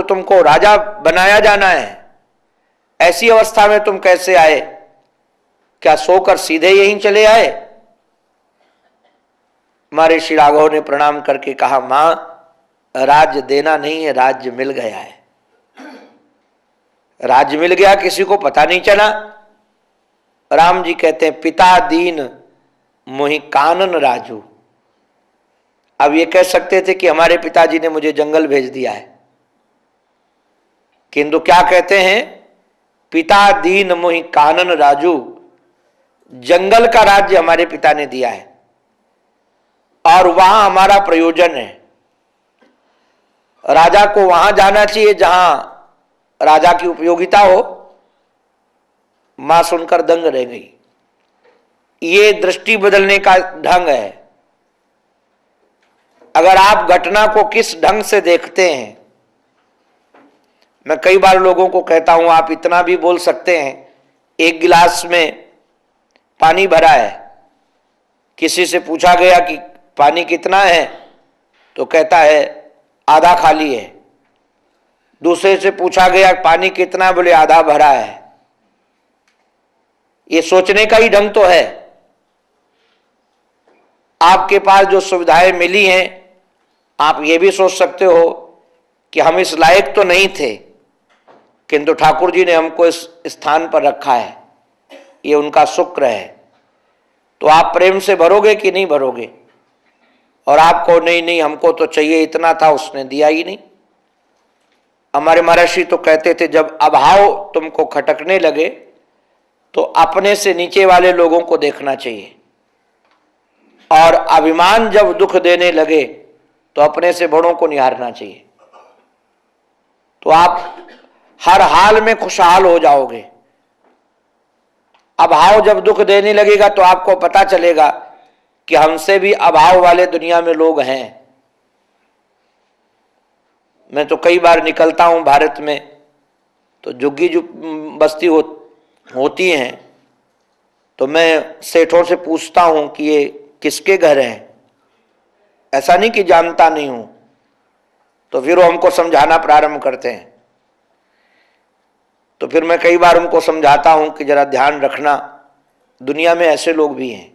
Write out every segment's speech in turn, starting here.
तो तुमको राजा बनाया जाना है, ऐसी अवस्था में तुम कैसे आए? क्या सोकर सीधे यहीं चले आए? हमारे श्री राघव ने प्रणाम करके कहा, मां, राज्य देना नहीं है, राज्य मिल गया है। राज्य मिल गया, किसी को पता नहीं चला। राम जी कहते हैं, पिता दीन मोहि कानन राजू। अब ये कह सकते थे कि हमारे पिताजी ने मुझे जंगल भेज दिया है, किंतु क्या कहते हैं, पिता दीन मोहि कानन राजू। जंगल का राज्य हमारे पिता ने दिया है और वहां हमारा प्रयोजन है। राजा को वहां जाना चाहिए जहां राजा की उपयोगिता हो। मां सुनकर दंग रह गई। ये दृष्टि बदलने का ढंग है। अगर आप घटना को किस ढंग से देखते हैं, मैं कई बार लोगों को कहता हूं, आप इतना भी बोल सकते हैं, एक गिलास में पानी भरा है, किसी से पूछा गया कि पानी कितना है, तो कहता है आधा खाली है। दूसरे से पूछा गया पानी कितना है, बोले आधा भरा है। ये सोचने का ही ढंग तो है। आपके पास जो सुविधाएं मिली हैं, आप ये भी सोच सकते हो कि हम इस लायक तो नहीं थे, किंतु ठाकुर जी ने हमको इस स्थान पर रखा है, ये उनका शुक्र है। तो आप प्रेम से भरोगे कि नहीं भरोगे? और आपको नहीं नहीं हमको तो चाहिए इतना था, उसने दिया ही नहीं। हमारे महर्षि तो कहते थे, जब अभाव तुमको खटकने लगे तो अपने से नीचे वाले लोगों को देखना चाहिए, और अभिमान जब दुख देने लगे तो अपने से बड़ों को निहारना चाहिए। तो आप हर हाल में खुशहाल हो जाओगे। अभाव जब दुख देने लगेगा तो आपको पता चलेगा कि हमसे भी अभाव वाले दुनिया में लोग हैं। मैं तो कई बार निकलता हूं भारत में, तो झुग्गी जो बस्ती होती हैं, तो मैं सेठों से पूछता हूं कि ये किसके घर हैं। ऐसा नहीं कि जानता नहीं हूं, तो फिर वो हमको समझाना प्रारंभ करते हैं। तो फिर मैं कई बार उनको समझाता हूं कि जरा ध्यान रखना, दुनिया में ऐसे लोग भी हैं।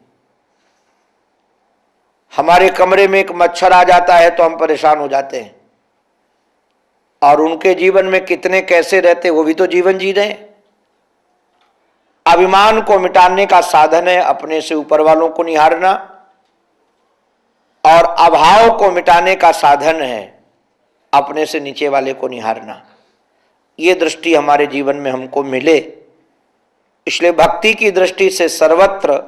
हमारे कमरे में एक मच्छर आ जाता है तो हम परेशान हो जाते हैं, और उनके जीवन में कितने कैसे रहते, वो भी तो जीवन जी रहे हैं। अभिमान को मिटाने का साधन है अपने से ऊपर वालों को निहारना, और अभाव को मिटाने का साधन है अपने से नीचे वाले को निहारना। ये दृष्टि हमारे जीवन में हमको मिले, इसलिए भक्ति की दृष्टि से सर्वत्र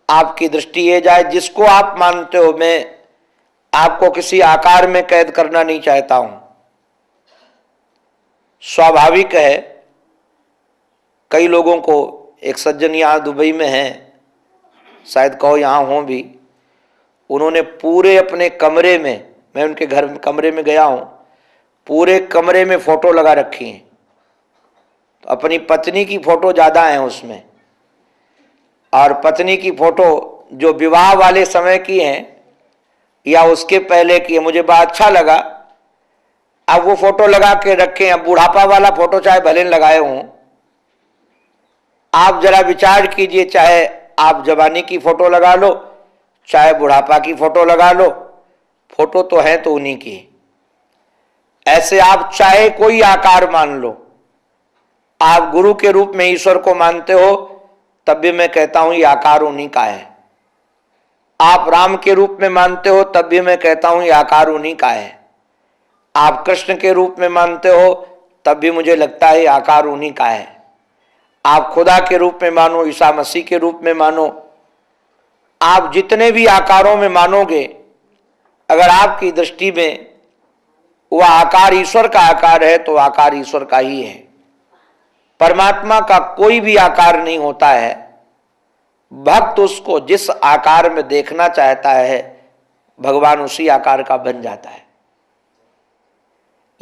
आपकी दृष्टि ये जाए, जिसको आप मानते हो। मैं आपको किसी आकार में कैद करना नहीं चाहता हूं। स्वाभाविक है, कई लोगों को, एक सज्जन यहां दुबई में हैं, शायद कहो यहां हो भी, उन्होंने पूरे अपने कमरे में, मैं उनके घर कमरे में गया हूं, पूरे कमरे में फोटो लगा रखी हैं। तो अपनी पत्नी की फोटो ज्यादा है उसमें, और पत्नी की फोटो जो विवाह वाले समय की है या उसके पहले की है, मुझे बड़ा अच्छा लगा। अब वो फोटो लगा के रखे, अब बुढ़ापा वाला फोटो चाहे भले लगाए हों, आप जरा विचार कीजिए, चाहे आप जवानी की फोटो लगा लो, चाहे बुढ़ापा की फोटो लगा लो, फोटो तो है तो उन्हीं की। ऐसे आप चाहे कोई आकार मान लो, आप गुरु के रूप में ईश्वर को मानते हो, तब भी मैं कहता हूं ये आकार उन्हीं का है। आप राम के रूप में मानते हो, तब भी मैं कहता हूं ये आकार उन्हीं का है। आप कृष्ण के रूप में मानते हो, तब भी मुझे लगता है ये आकार उन्हीं का है। आप खुदा के रूप में मानो, ईसा मसीह के रूप में मानो, आप जितने भी आकारों में मानोगे, अगर आपकी दृष्टि में वह आकार ईश्वर का आकार है तो आकार ईश्वर का ही है। परमात्मा का कोई भी आकार नहीं होता है। भक्त उसको जिस आकार में देखना चाहता है, भगवान उसी आकार का बन जाता है।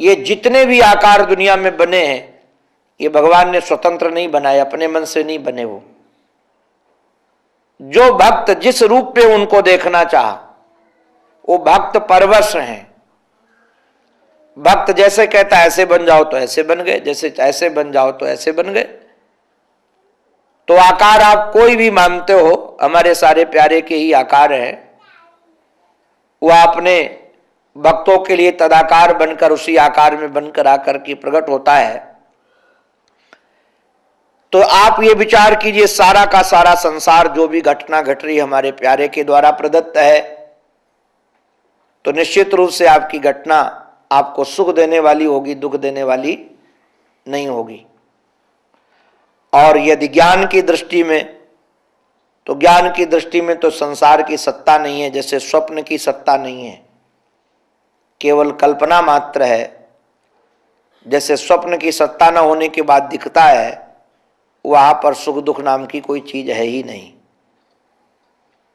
ये जितने भी आकार दुनिया में बने हैं, ये भगवान ने स्वतंत्र नहीं बनाए, अपने मन से नहीं बने। वो जो भक्त जिस रूप में उनको देखना चाहा, वो भक्त परवश हैं। भक्त जैसे कहता है ऐसे बन जाओ तो ऐसे बन गए, जैसे ऐसे बन जाओ तो ऐसे बन गए। तो आकार आप कोई भी मानते हो, हमारे सारे प्यारे के ही आकार है। वह अपने भक्तों के लिए तदाकार बनकर उसी आकार में बनकर आकर के प्रकट होता है। तो आप ये विचार कीजिए, सारा का सारा संसार जो भी घटना घट रही हमारे प्यारे के द्वारा प्रदत्त है, तो निश्चित रूप से आपकी घटना आपको सुख देने वाली होगी, दुख देने वाली नहीं होगी। और यदि ज्ञान की दृष्टि में, तो ज्ञान की दृष्टि में तो संसार की सत्ता नहीं है, जैसे स्वप्न की सत्ता नहीं है, केवल कल्पना मात्र है। जैसे स्वप्न की सत्ता न होने के बाद दिखता है, वहां पर सुख दुख नाम की कोई चीज है ही नहीं।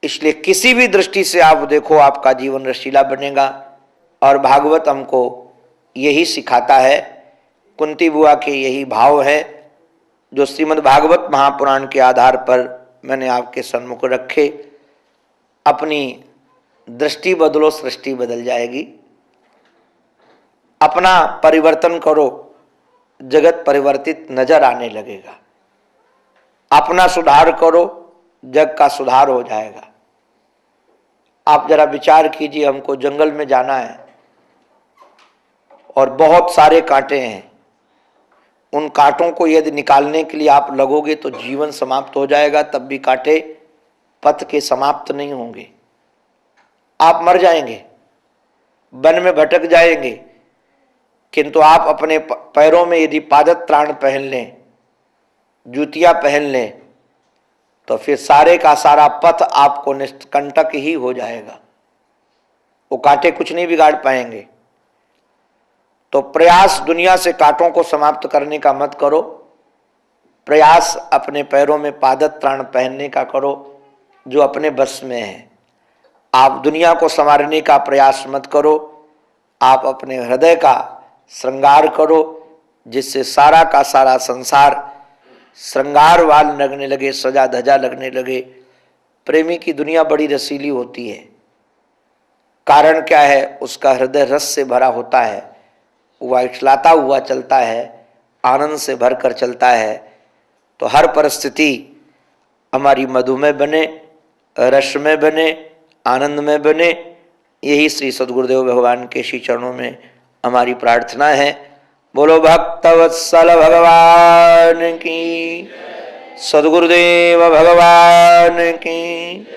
इसलिए किसी भी दृष्टि से आप देखो, आपका जीवन रसीला बनेगा। और भागवत हमको यही सिखाता है, कुंती बुआ के यही भाव है जो श्रीमद् भागवत महापुराण के आधार पर मैंने आपके सन्मुख रखे। अपनी दृष्टि बदलो, सृष्टि बदल जाएगी। अपना परिवर्तन करो, जगत परिवर्तित नजर आने लगेगा। अपना सुधार करो, जग का सुधार हो जाएगा। आप जरा विचार कीजिए, हमको जंगल में जाना है और बहुत सारे कांटे हैं। उन कांटों को यदि निकालने के लिए आप लगोगे तो जीवन समाप्त हो जाएगा, तब भी कांटे पथ के समाप्त नहीं होंगे। आप मर जाएंगे, वन में भटक जाएंगे। किंतु आप अपने पैरों में यदि पादत्राण पहन लें, जूतियां पहन लें, तो फिर सारे का सारा पथ आपको निष्कंटक ही हो जाएगा। वो कांटे कुछ नहीं बिगाड़ पाएंगे। तो प्रयास दुनिया से कांटों को समाप्त करने का मत करो, प्रयास अपने पैरों में पादत्राण पहनने का करो जो अपने बस में है। आप दुनिया को संवारने का प्रयास मत करो, आप अपने हृदय का श्रृंगार करो, जिससे सारा का सारा संसार श्रृंगारवाल लगने लगे, सजा धजा लगने लगे। प्रेमी की दुनिया बड़ी रसीली होती है। कारण क्या है? उसका हृदय रस से भरा होता है, वह इठलाता हुआ चलता है, आनंद से भरकर चलता है। तो हर परिस्थिति हमारी मधुमेह बने, रस में बने, आनंद में बने, यही श्री सद्गुरुदेव भगवान के श्री चरणों में हमारी प्रार्थना है। बोलो भक्तवत्सल भगवान की, सद्गुरुदेव भगवान की।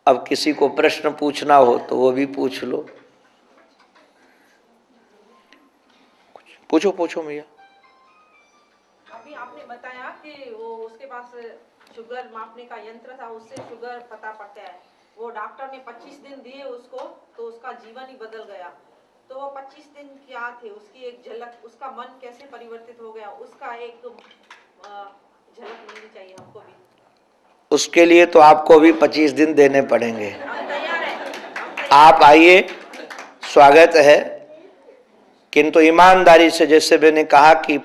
अब किसी को प्रश्न पूछना हो तो वो भी पूछ लो। पूछो पूछो भैया। अभी आपने बताया कि वो उसके पास शुगर मापने का यंत्र था, उससे शुगर पता पड़ता है। वो डॉक्टर ने 25 दिन दिए उसको, तो उसका जीवन ही बदल गया। तो वो 25 दिन क्या थे, उसकी एक झलक, उसका मन कैसे परिवर्तित हो गया, उसका एक झलक मिलनी चाहिए हमको भी। उसके लिए तो आपको भी 25 दिन देने पड़ेंगे। हम तैयार हैं। आप आइए, स्वागत है, किंतु ईमानदारी से, जैसे मैंने कहा कि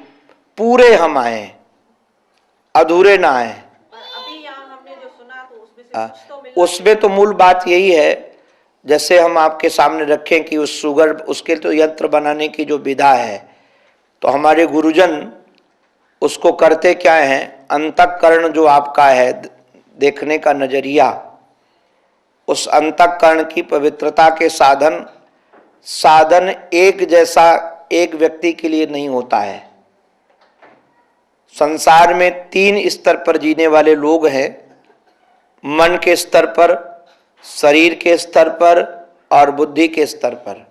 पूरे हम आए, अधूरे ना आए। अभी यहाँ हमने जो सुना तो उसमें से कुछ तो मिला। उसमें तो मूल बात यही है, जैसे हम आपके सामने रखें कि उस शुगर, उसके तो यंत्र बनाने की जो विधा है, तो हमारे गुरुजन उसको करते क्या है, अंतःकरण जो आपका है, देखने का नजरिया, उस अंतःकरण की पवित्रता के साधन एक जैसा एक व्यक्ति के लिए नहीं होता है। संसार में 3 स्तर पर जीने वाले लोग हैं, मन के स्तर पर, शरीर के स्तर पर और बुद्धि के स्तर पर।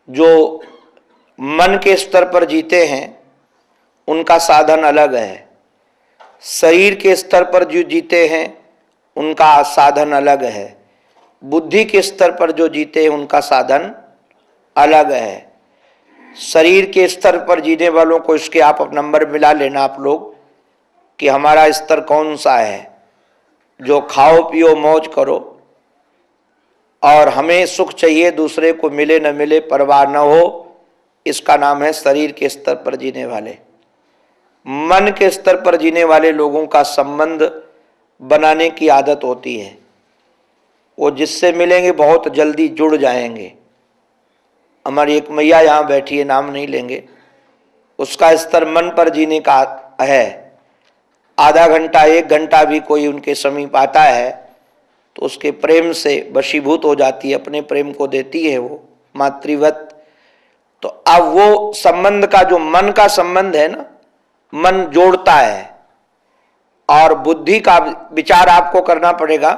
जो मन के स्तर पर जीते हैं उनका साधन अलग है, शरीर के स्तर पर जो जीते हैं उनका साधन अलग है, बुद्धि के स्तर पर जो जीते हैं उनका साधन अलग है। शरीर के स्तर पर जीने वालों को इसके आप नंबर मिला लेना आप लोग कि हमारा स्तर कौन सा है। जो खाओ पियो मौज करो और हमें सुख चाहिए, दूसरे को मिले न मिले परवाह न हो, इसका नाम है शरीर के स्तर पर जीने वाले। मन के स्तर पर जीने वाले लोगों का संबंध बनाने की आदत होती है। वो जिससे मिलेंगे बहुत जल्दी जुड़ जाएंगे। हमारी एक मैया यहाँ बैठी है, नाम नहीं लेंगे, उसका स्तर मन पर जीने का है। आधा घंटा 1 घंटा भी कोई उनके समीप आता है तो उसके प्रेम से वशीभूत हो जाती है, अपने प्रेम को देती है वो मातृवत। तो अब वो संबंध का जो मन का संबंध है ना, मन जोड़ता है। और बुद्धि का विचार आपको करना पड़ेगा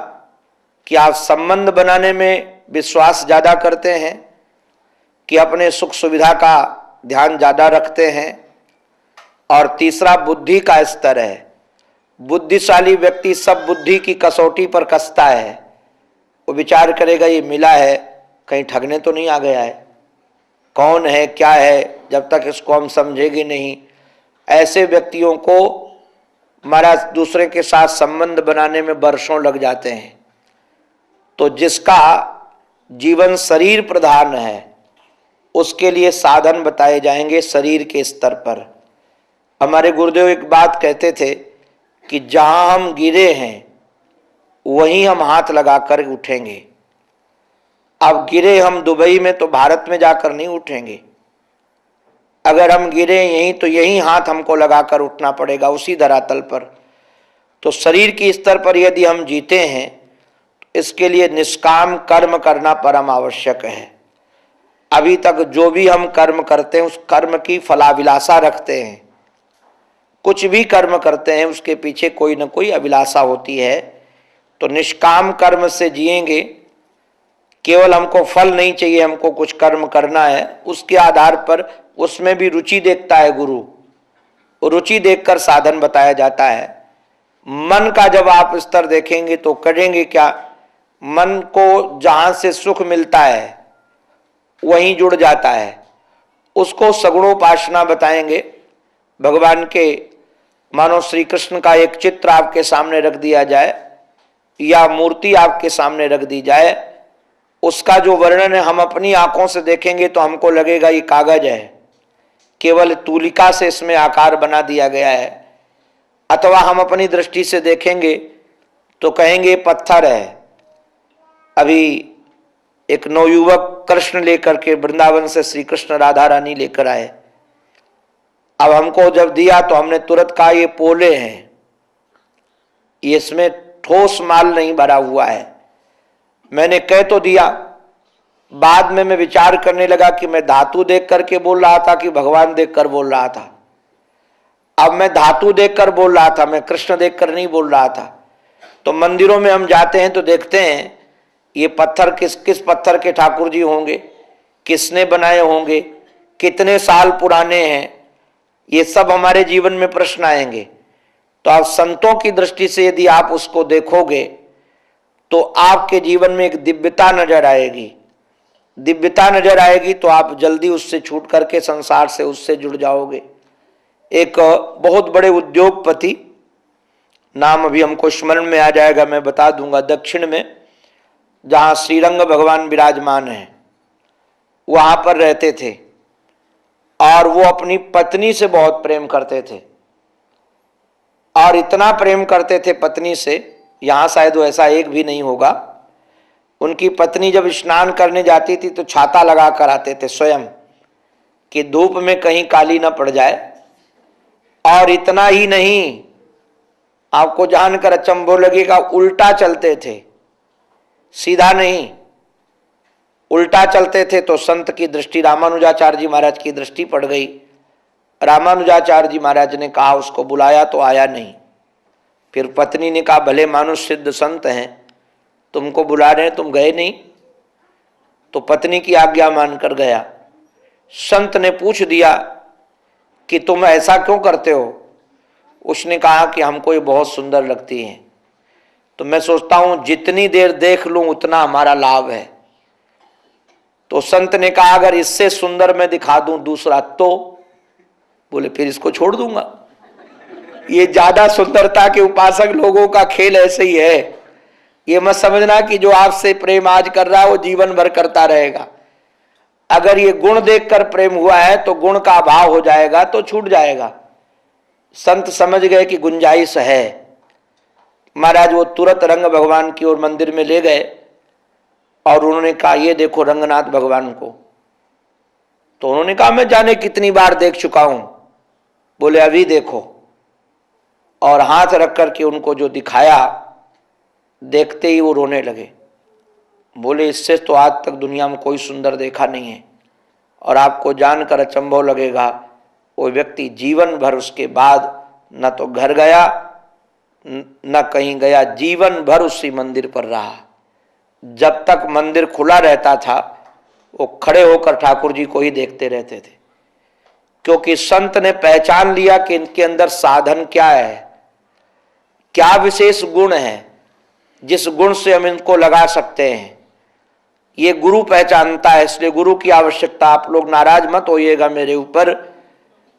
कि आप संबंध बनाने में विश्वास ज्यादा करते हैं कि अपने सुख सुविधा का ध्यान ज्यादा रखते हैं। और तीसरा बुद्धि का स्तर है। बुद्धिशाली व्यक्ति सब बुद्धि की कसौटी पर कसता है। वो विचार करेगा ये मिला है, कहीं ठगने तो नहीं आ गया है, कौन है क्या है, जब तक इसको हम समझेंगे नहीं। ऐसे व्यक्तियों को महाराज दूसरे के साथ संबंध बनाने में वर्षों लग जाते हैं। तो जिसका जीवन शरीर प्रधान है उसके लिए साधन बताए जाएंगे शरीर के स्तर पर। हमारे गुरुदेव एक बात कहते थे कि जहां हम गिरे हैं वहीं हम हाथ लगाकर उठेंगे। अब गिरे हम दुबई में तो भारत में जाकर नहीं उठेंगे। अगर हम गिरे यहीं तो यहीं हाथ हमको लगाकर उठना पड़ेगा, उसी धरातल पर। तो शरीर के स्तर पर यदि हम जीते हैं इसके लिए निष्काम कर्म करना परम आवश्यक है। अभी तक जो भी हम कर्म करते हैं उस कर्म की फलाभिलाषा रखते हैं। कुछ भी कर्म करते हैं उसके पीछे कोई न कोई अभिलाषा होती है। तो निष्काम कर्म से जिएंगे, केवल हमको फल नहीं चाहिए, हमको कुछ कर्म करना है, उसके आधार पर उसमें भी रुचि देखता है गुरु। रुचि देखकर साधन बताया जाता है। मन का जब आप स्तर देखेंगे तो करेंगे क्या, मन को जहां से सुख मिलता है वहीं जुड़ जाता है, उसको सगुणोपासना बताएंगे। भगवान के मानो श्री कृष्ण का एक चित्र आपके सामने रख दिया जाए या मूर्ति आपके सामने रख दी जाए, उसका जो वर्णन है हम अपनी आंखों से देखेंगे तो हमको लगेगा ये कागज है, केवल तूलिका से इसमें आकार बना दिया गया है। अथवा हम अपनी दृष्टि से देखेंगे तो कहेंगे पत्थर है। अभी एक नवयुवक कृष्ण लेकर के वृंदावन से श्री कृष्ण राधा रानी लेकर आए। अब हमको जब दिया तो हमने तुरंत कहा ये पोले हैं, ये इसमें ठोस माल नहीं भरा हुआ है। मैंने कह तो दिया, बाद में मैं विचार करने लगा कि मैं धातु देख करके बोल रहा था कि भगवान देखकर बोल रहा था। अब मैं धातु देखकर बोल रहा था, मैं कृष्ण देखकर नहीं बोल रहा था। तो मंदिरों में हम जाते हैं तो देखते हैं ये पत्थर किस किस पत्थर के ठाकुर जी होंगे, किसने बनाए होंगे, कितने साल पुराने हैं, ये सब हमारे जीवन में प्रश्न आएंगे। तो आप संतों की दृष्टि से यदि आप उसको देखोगे तो आपके जीवन में एक दिव्यता नजर आएगी। दिव्यता नजर आएगी तो आप जल्दी उससे छूट करके संसार से उससे जुड़ जाओगे। एक बहुत बड़े उद्योगपति, नाम अभी हमको स्मरण में आ जाएगा, मैं बता दूंगा, दक्षिण में जहां श्रीरंग भगवान विराजमान है वहां पर रहते थे और वो अपनी पत्नी से बहुत प्रेम करते थे। और इतना प्रेम करते थे पत्नी से, यहां शायद वो ऐसा एक भी नहीं होगा। उनकी पत्नी जब स्नान करने जाती थी तो छाता लगा कर आते थे स्वयं, कि धूप में कहीं काली ना पड़ जाए। और इतना ही नहीं, आपको जानकर अचंभो लगेगा, उल्टा चलते थे, सीधा नहीं, उल्टा चलते थे। तो संत की दृष्टि, रामानुजाचार्य जी महाराज की दृष्टि पड़ गई। रामानुजाचार्य जी महाराज ने कहा, उसको बुलाया तो आया नहीं। फिर पत्नी ने कहा, भले मानुष सिद्ध संत हैं, तुमको बुला रहे हैं, तुम गए नहीं। तो पत्नी की आज्ञा मानकर गया। संत ने पूछ दिया कि तुम ऐसा क्यों करते हो? उसने कहा कि हमको ये बहुत सुंदर लगती हैं। तो मैं सोचता हूं जितनी देर देख लूं उतना हमारा लाभ है। तो संत ने कहा, अगर इससे सुंदर मैं दिखा दूं दूसरा तो? बोले फिर इसको छोड़ दूंगा। ये ज्यादा सुंदरता के उपासक लोगों का खेल ऐसे ही है। ये मत समझना कि जो आपसे प्रेम आज कर रहा है वो जीवन भर करता रहेगा। अगर ये गुण देखकर प्रेम हुआ है तो गुण का अभाव हो जाएगा तो छूट जाएगा। संत समझ गए कि गुंजाइश है। महाराज वो तुरंत रंग भगवान की ओर मंदिर में ले गए और उन्होंने कहा, ये देखो रंगनाथ भगवान को। तो उन्होंने कहा मैं जाने कितनी बार देख चुका हूं। बोले अभी देखो, और हाथ रख करके उनको जो दिखाया, देखते ही वो रोने लगे। बोले इससे तो आज तक दुनिया में कोई सुंदर देखा नहीं है। और आपको जानकर अचंभव लगेगा, वो व्यक्ति जीवन भर उसके बाद न तो घर गया न कहीं गया, जीवन भर उसी मंदिर पर रहा। जब तक मंदिर खुला रहता था वो खड़े होकर ठाकुर जी को ही देखते रहते थे, क्योंकि संत ने पहचान लिया कि इनके अंदर साधन क्या है, क्या विशेष गुण है जिस गुण से हम इनको लगा सकते हैं। ये गुरु पहचानता है, इसलिए गुरु की आवश्यकता। आप लोग नाराज मत होइएगा मेरे ऊपर।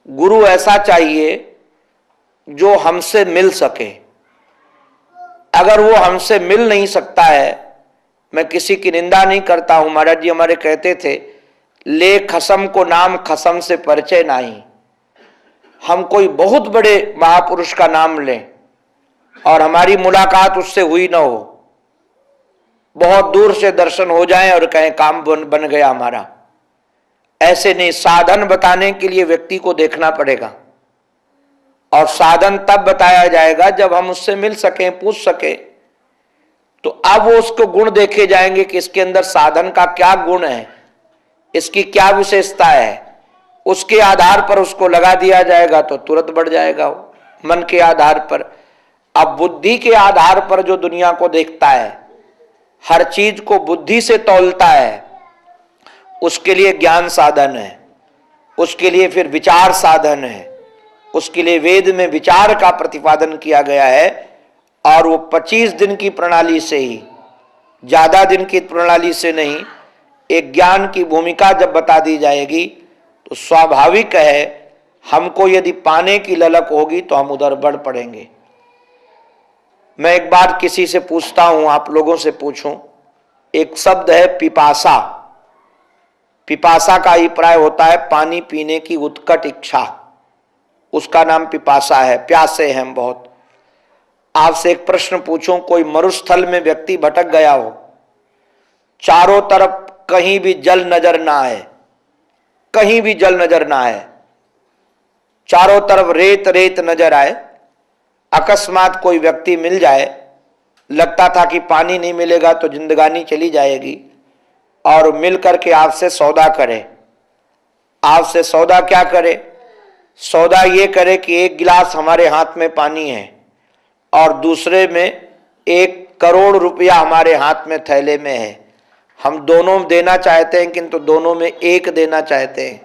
गुरु ऐसा चाहिए जो हमसे मिल सके। अगर वो हमसे मिल नहीं सकता है, मैं किसी की निंदा नहीं करता हूं, महाराज जी हमारे कहते थे, ले खसम को नाम खसम से परिचय नहीं। हम कोई बहुत बड़े महापुरुष का नाम लें और हमारी मुलाकात उससे हुई ना हो, बहुत दूर से दर्शन हो जाएं और कहें काम बन गया हमारा, ऐसे नहीं। साधन बताने के लिए व्यक्ति को देखना पड़ेगा, और साधन तब बताया जाएगा जब हम उससे मिल सकें, पूछ सके। तो अब वो उसको गुण देखे जाएंगे कि इसके अंदर साधन का क्या गुण है, इसकी क्या विशेषता है, उसके आधार पर उसको लगा दिया जाएगा तो तुरंत बढ़ जाएगा वो, मन के आधार पर। अब बुद्धि के आधार पर जो दुनिया को देखता है, हर चीज को बुद्धि से तौलता है, उसके लिए ज्ञान साधन है, उसके लिए फिर विचार साधन है, उसके लिए वेद में विचार का प्रतिपादन किया गया है। और वो 25 दिन की प्रणाली से ही, ज्यादा दिन की प्रणाली से नहीं, एक ज्ञान की भूमिका जब बता दी जाएगी तो स्वाभाविक है हमको यदि पाने की ललक होगी तो हम उधर बढ़ पड़ेंगे। मैं एक बार किसी से पूछता हूं, आप लोगों से पूछूं, एक शब्द है पिपासा। पिपासा का अभिप्राय होता है पानी पीने की उत्कट इच्छा, उसका नाम पिपासा है, प्यासे हैं हम बहुत। आपसे एक प्रश्न पूछूं, कोई मरुस्थल में व्यक्ति भटक गया हो, चारों तरफ कहीं भी जल नजर ना आए, कहीं भी जल नजर ना आए, चारों तरफ रेत रेत नजर आए, अकस्मात कोई व्यक्ति मिल जाए, लगता था कि पानी नहीं मिलेगा तो जिंदगानी चली जाएगी, और मिल करके आपसे सौदा करे। आपसे सौदा क्या करे? सौदा ये करे कि एक गिलास हमारे हाथ में पानी है और दूसरे में 1 करोड़ रुपया हमारे हाथ में थैले में है। हम दोनों देना चाहते हैं किंतु दोनों में एक देना चाहते हैं।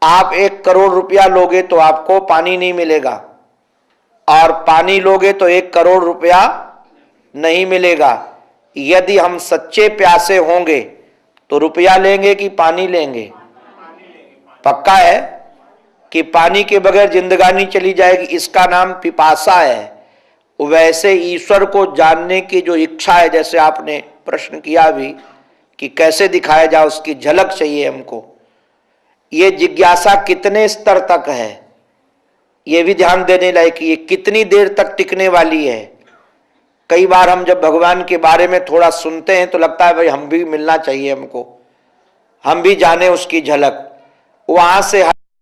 आप 1 करोड़ रुपया लोगे तो आपको पानी नहीं मिलेगा, और पानी लोगे तो 1 करोड़ रुपया नहीं मिलेगा। यदि हम सच्चे प्यासे होंगे तो रुपया लेंगे कि पानी लेंगे? पक्का है कि पानी के बगैर जिंदगानी चली जाएगी। इसका नाम पिपासा है। वैसे ईश्वर को जानने की जो इच्छा है, जैसे आपने प्रश्न किया भी कि कैसे दिखाया जाए, उसकी झलक चाहिए हमको। ये जिज्ञासा कितने स्तर तक है ये भी ध्यान देने लायक, ये कितनी देर तक टिकने वाली है। कई बार हम जब भगवान के बारे में थोड़ा सुनते हैं तो लगता है भाई हम भी मिलना चाहिए, हमको हम भी जाने उसकी झलक। वहां से